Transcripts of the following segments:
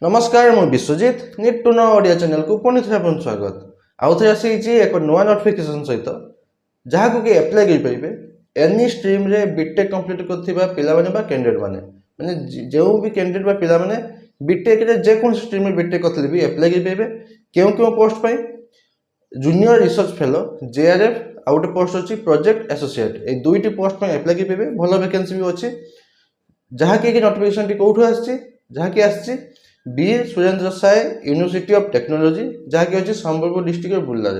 नमस्कार मु Biswajit need to know Odia channel को पुणी थे आपन स्वागत आउ थे आसी एक नुआ नोटिफिकेशन सहित जहाँ को कि अप्लाई कर पाइबे एनी स्ट्रीम रे बीटेक कंप्लीट करथिबा पिला माने बा कैंडिडेट माने जो भी कैंडिडेट बा पिला माने बीटेक रे जे कोन स्ट्रीम रे बीटेक करथले भी अप्लाई कर पाइबे क्यों पोस्ट पाई जूनियर रिसर्च फेलो जेआरएफ आउ गोटे पोस्ट अछि प्रोजेक्ट एसोसिएट ए दुईटी पोस्ट पाई अप्लाई कर पाइबे भलो वैकेंसी भी अछि जहाँ कि नोटिफिकेशन टी कोठु आछि जहाँ कि आछि Veer Surendra Sai university of technology जहाँकि अच्छी संबलपुर डिस्ट्रिक्ट बुर्ला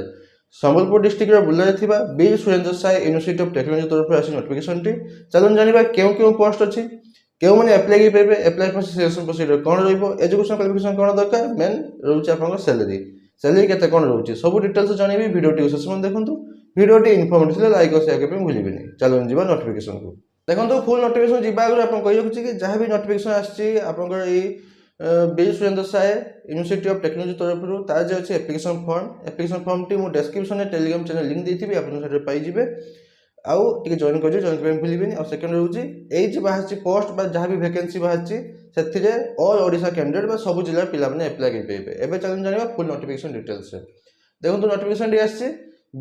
संबलपुर डिस्ट्रिक्ट बुर्ला थी Veer Surendra Sai university of technology तरफ आसी नोटिफिकेशन टी चलन जाना क्यों पोस्ट अच्छी क्यों मैंने अप्लाई पाइबे अप्लाई सिलेक्शन प्रोसीजर कौन एजुकेशन क्वालिफिकेशन कौन दरकार मेन रोचे आप सैलरी सैलरी केते कौन रोचे सब डिटेल्स जानवी वीडियो शेष में देखो वीडियो इनफॉर्मेटिव लाइक और शेयर करने भूलें चलो जी नोटिफिकेशन को देखो फुल नोटिफिकेशन जी आगे आप कही जहाँ भी नोटिफिकेशन आसपर Veer Surendra Sai university of technology तरफ तार जो अच्छे एप्लिकेशन फॉर्म टी मुझे डिस्क्रिप्शन में टेलीग्राम चैनल लिंक देती आपको पाइबे आउ टे जॉइन कर जॉइन करने भूलें और सेकेंड रोचे ये बाहर पोस्ट जहाँ भी वैकेंसी बाहर से ऑल ओडिशा कैंडिडेट सब जिला पिला अप्लाई कर पाइबे एवं चलो जाना फुल नोटिफिकेशन डिटेल्स देखो नोटिफिकेशन आसी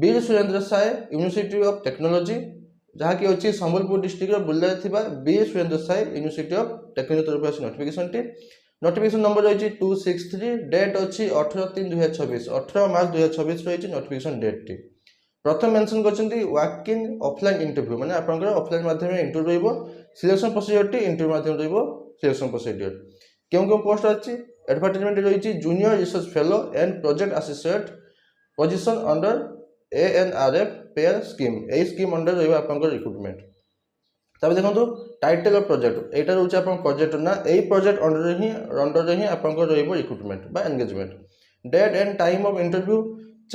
Veer Surendra Sai university of technology जहाँ कि अच्छी Sambalpur district Burla Veer Surendra Sai university of technology तरफ आसी नोटिफिकेशन टी नोटिफिकेशन नंबर रही 263 डेट अच्छी 18/3/2026 18 मार्च 2026 रही नोटिफिकेशन डेट टी प्रथम मेंशन करछंती वॉक इन ऑफलाइन इंटरव्यू माने आपनकर ऑफलाइन माध्यम में इंटरव्यू रहबो सिलेक्शन प्रोसीजर टी इंटरव्यू माध्यम रहबो सिलेक्शन प्रोसीजर क्यों पोस्ट अछि एडवर्टाइजमेंट रही junior research fellow and project associate position under ANRF PAIR scheme ए स्कीम अंडर रहबो आपनकर रिक्रूटमेंट तब देखो टाइटल ऑफ प्रोजेक्ट यहाँ रोचे आप प्रोजेक्ट ना यही प्रोजेक्ट अंडर ही आप रिक्रूटमेंट बा engagement date and time of interview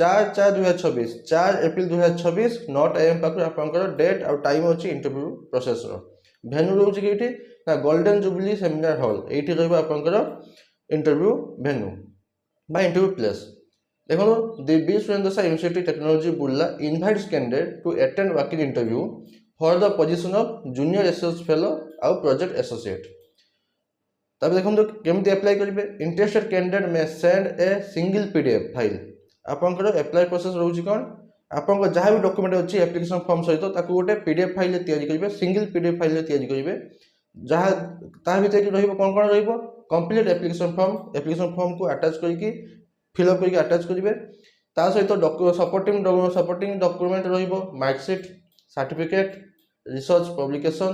4/4/2026 4 April 2026 9 AM पाखु आपनकर डेट और टाइम अच्छी इंटरव्यू प्रोसेस भेन्यू रोचे कि ना गोल्डन जुबली सेमिनार हॉल ये रहा आपनकर इंटरव्यू भेन्यू बा इंटरव्यू प्लेस देखो the V Surendra Sai university technology Burla invites candidate to attend working interview for the position of junior research fellow आउ प्रोजेक्ट एसोसिएट तब देखो केमती अप्लाई करेंगे इंटरेस्टेड कैंडिडेट में send a single PDF file आपंकर apply process रोचे कौन आप जहाँ भी डॉक्यूमेंट अच्छी एप्लिकेशन फॉर्म सहित गोटे पीडीएफ फाइल तैयारी करेंगे सिंगल पीडीएफ फाइल तैयारी करेंगे जहाँ ता भीतर कौन कौन कंप्लीट एप्लिकेशन फॉर्म को अटैच करके फिलअप करके अटैच करेंगे ता सहित supporting document marksheet certificate research publication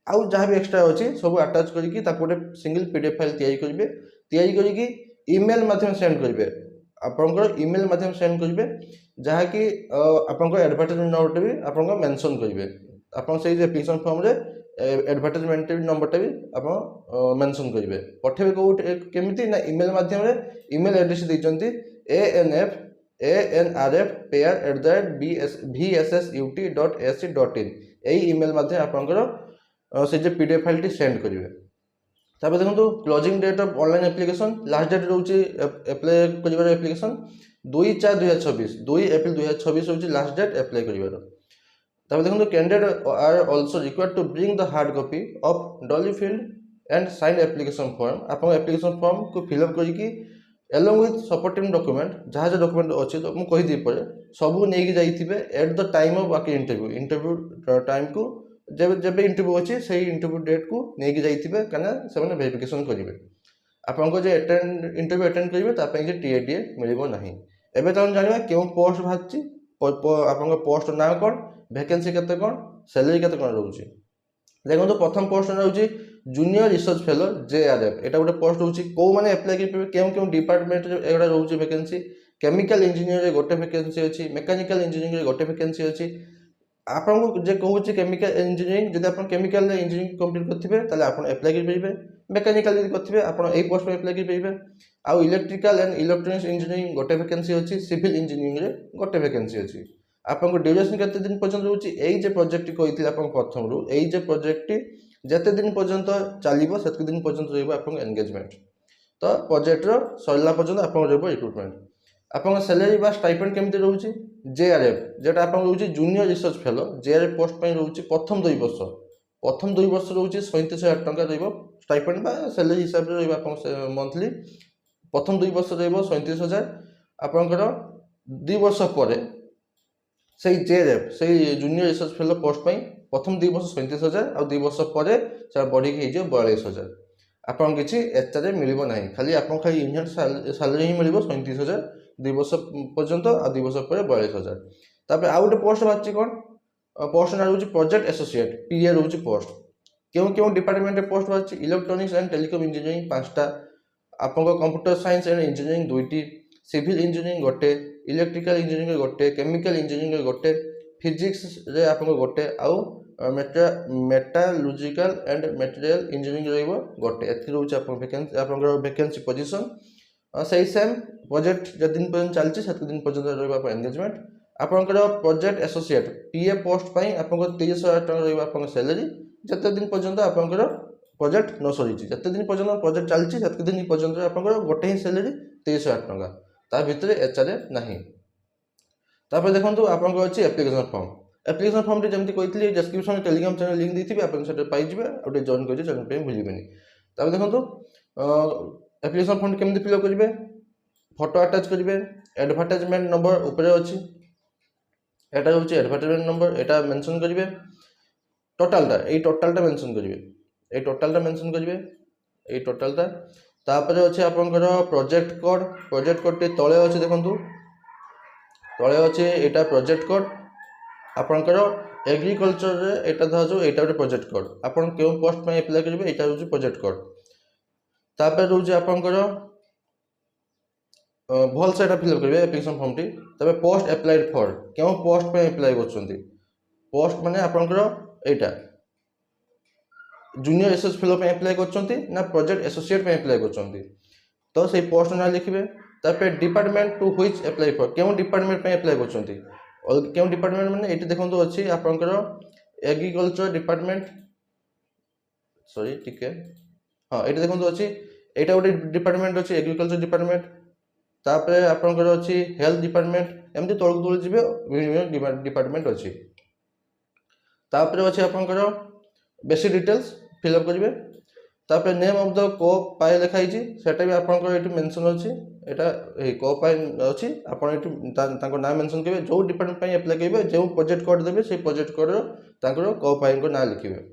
आउ जहाँ भी एक्सट्रा अच्छी सब अटैच करके गोटे सिंगल पीडीएफ फाइल तैयारी करके ईमेल माध्यम सेंड करेंगे आपंकर ईमेल माध्यम सेंड करेंगे जहाँ कि आपंकर एडवर्टाइजमेंट नंबर भी आप मेंशन करेंगे आप एप्लिकेशन फॉर्म रे एडवर्टाइजमेंट नंबर भी आप मेंशन करेंगे पठेबे कौटे केमिति ना ईमेल माध्यम रे ईमेल एड्रेस देइचंती ANF pair@vssusut.ac.in यही ईमेल माध्यम आपंकर से जो पीडीएफ फाइल टी सेंड करेंगे तब देखो closing date of online application last date रोचे अप्लाई कर एप्लिकेशन 2/4/2026 2 एप्रिल 2026 रोचे लास्ट डेट अप्लाई कर तब देखो candidate are also required to bring the hard copy of duly filled and sign application form आप एप्लिकेशन फॉर्म को fill up करके along with supporting document जहाँ जो डॉक्यूमेंट अच्छे तो मुझे कहीदी पर सबू नहीं जाइए एट द टाइम ऑफ बाकी इंटरव्यू टाइम को जब जब इंटरव्यू अच्छे से इंटरव्यू डेट को नहीं जाइए कहीं वेरिफिकेशन करेंगे आपको जो इंटरव्यू अटेंड करेंगे टीएडीए मिल ना एवं तुम जाना क्यों पोस्ट बाहर आप पोस्ट ना कौन वैकेंसी केते कौन सैलरी केते कौन रोचे देखो प्रथम पोस्ट रोचे जूनियर रिसर्च फेलो जेआरएफ एटा गोटे पोस्ट रोचे कौ मैंने अप्लाई कर क्यों डिपार्टमेंट एगुड़ा रोचे वैकेंसी केमिकल इंजीनियर गोटे वैकेंसी अच्छी मेकानिकल इंजीनियरिंग गोटे वैकेंसी अच्छी आपको जे कहूँ केमिकल इंजीनियरिंग जब आप केमिकल इंजीनियरिंग कंप्लीट करेंगे आप अप्लाई करेंगे मेकानिकल करेंगे आप पोस्ट में अप्लाई करेंगे आउ इलेक्ट्रिकल एंड इलेक्ट्रोनिक्स इंजीनियरिंग गोटे वैकेंसी अच्छी सिविल इंजीनियरिंग गोटे वैकेंसी अच्छी आपको ड्यूरेशन केते दिन पर्यंत रोचे यही प्रोजेक्ट कही प्रथम रू यही प्रोजेक्ट जिते दिन पर्यंत चलो से दिन पर्यंत रहा एंगेजमेंट तो प्रोजेक्ट सरला पर्यंत आप रिक्रूटमेंट आप सैलरी बा स्टाइपेंड केमती रोचे जेआरएफ जेटा आप रोचे junior research fellow JRF post रोचे प्रथम 2 वर्ष प्रथम 2 वर्ष रोचे 37,000 टंका रहिबो स्टाइपेंड बा सैलरी हिसाब रे रहिबो आपन मंथली। प्रथम 2 वर्ष रहिबो 37,000 आपनकर 2 वर्ष परे से जेआरएफ से जूनियर रिसर्च फेलो पोस्ट पाई प्रथम 2 वर्ष 37,000 आ 2 वर्ष परे से बढ़ी के जो 42,000 आपन किछि एचआर मिलिबो नाही खाली आपन खाली इंडियन सैलरी ही मिलिबो 37,000 2 वर्ष पर्यंत आ 2 वर्ष परे 42,000। तापर आ गोटे पोस्ट बाछि कोन पोस्ट ना रहउछि प्रोजेक्ट एसोसिएट पीए रहउछि पोस्ट केउ डिपार्टमेंट रे पोस्ट बाछि इलेक्ट्रॉनिक्स एंड टेलीकॉम इंजीनियरिंग 5टा आपन कंप्यूटर साइंस एंड इंजीनियरिंग 2टी सिविल इंजीनियरिंग गोटे इलेक्ट्रिकल इंजीनियरिंग गोटे केमिकल इंजीनियरिंग गोटे फिजिक्स रे आपन गोटे आउ मेटालॉजिकल एंड मटेरियल इंजीनियरिंग रहइबो गोटे एथि रहउछि आपन वैकेंसी पोजीशन सही सेम प्रोजेक्ट जे दिन पर्यंत चलछि सेत दिन पर्यंत रहइबा एंगेजमेंट आपनकर प्रोजेक्ट एसोसिएट पीए पोस्ट पई आपन 30,000 टका रहइबा आपन सैलरी जते दिन पर्यंत आपनकर प्रोजेक्ट न सरिछि जते दिन पर्यंत प्रोजेक्ट चलछि सेत दिन पर्यंत आपनकर गोटे ही सैलरी 30,000 टका ता भितरे एचआर नाही। तापर देखंतु आपनकर अछि एप्लिकेशन फॉर्म रे जेमति कहितली डिस्क्रिप्शन में टेलीग्राम चैनल लिंक देथिबे आपन सेटे पाइ जिवे ओटे जॉइन करि चैनल पे भूलिबेनी। तापर देखंतु एप्लिकेशन फॉर्म केमति फिल अप करिवे फोटो अटैच करिवे एडवर्टाइजमेंट नंबर ऊपर अछि एटा होछि एडवर्टाइजमेंट नंबर एटा मेंशन करिवे टोटलटा मेंशन करिवे ए टोटलटा तापर अछि आपनकर प्रोजेक्ट कोड टे तळे अछि देखंतु तळे अछि एटा प्रोजेक्ट कोड आपनकर एग्रीकल्चर रे एटा धाजो एटा ଗୋଟେ प्रोजेक्ट कोड आपन केउ पोस्ट में अप्लाई करिवे एटा होछि प्रोजेक्ट कोड तापर रहउछि आपनकर भल से एटा फिल अप करिवे एप्लिकेशन फॉर्म टी तबे पोस्ट अप्लाइड फॉर केउ पोस्ट में अप्लाई करछंती पोस्ट माने आपनकर एटा जूनियर रिसर्च फेलो पे अप्लाई करछंती ना प्रोजेक्ट एसोसिएट पे अप्लाई करछंती तो से पोस्ट ना लिखिबे तापर department to which apply for केउ डिपार्टमेंट पे अप्लाई करछंती और केउ डिपार्टमेंट माने एटी देखंतु अछि आपनकर एग्रीकल्चर डिपार्टमेंट सॉरी ठीक है हां एटी देखंतु अछि एटा गोटे डिपार्टमेंट अछि एग्रीकल्चर डिपार्टमेंट तापर आपनकर अछि हेल्थ डिपार्टमेंट एमति तळक तळ जिवे विभिन्न डिपार्टमेंट अछि तापर अछि आपनकर बेसिक डिटेल्स फिल अप करिवे तापर नेम ऑफ द को पाई लिखाई छी सेटा भी आपनकर एटी मेंशन अछि एटा ए को पाई अछि आपन एटी तांको नाम मेंशन करिवे जो डिपार्टमेंट पाई अप्लाई करिवे जो प्रोजेक्ट कोड देबे से प्रोजेक्ट कोड रो तांको को पाई को नाम लिखिवे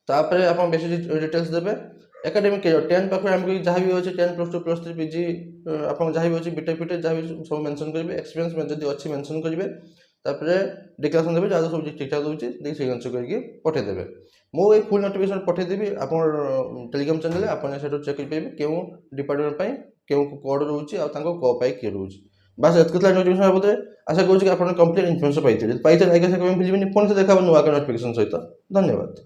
तापर आपन बेसिक डिटेल्स देबे एकेडमिक करियर 10 पाखर हमके जहाँ भी अछि 10 + 2 + 3 पीजी आपन जहाँ भी अछि बीटेक फीटेक जहाँ भी सब मेंशन करिवे एक्सपीरियंस में जदी अछि मेंशन करिवे तापर डिक्लेरेशन देबे जहाँ सब ठीक ठाक होछि देख से आंसर करके पठे देबे मो ए फुल नोटिफिकेशन पठे देबी आपन टेलीग्राम चैनल आपन सेटो चेक कर पाइबे केउ डिपार्टमेंट पई केउ कोड रहउछि आ तांको को पाई के रहउछि बस एतकला नोटिफिकेशन आबोदे आशा करू कि आपन कंप्लीट इन्फॉर्मेशन पाइते लाइक से कमेंट भूलिबेनी फोन से देखाबो नुवा नोटिफिकेशन सहित धन्यवाद।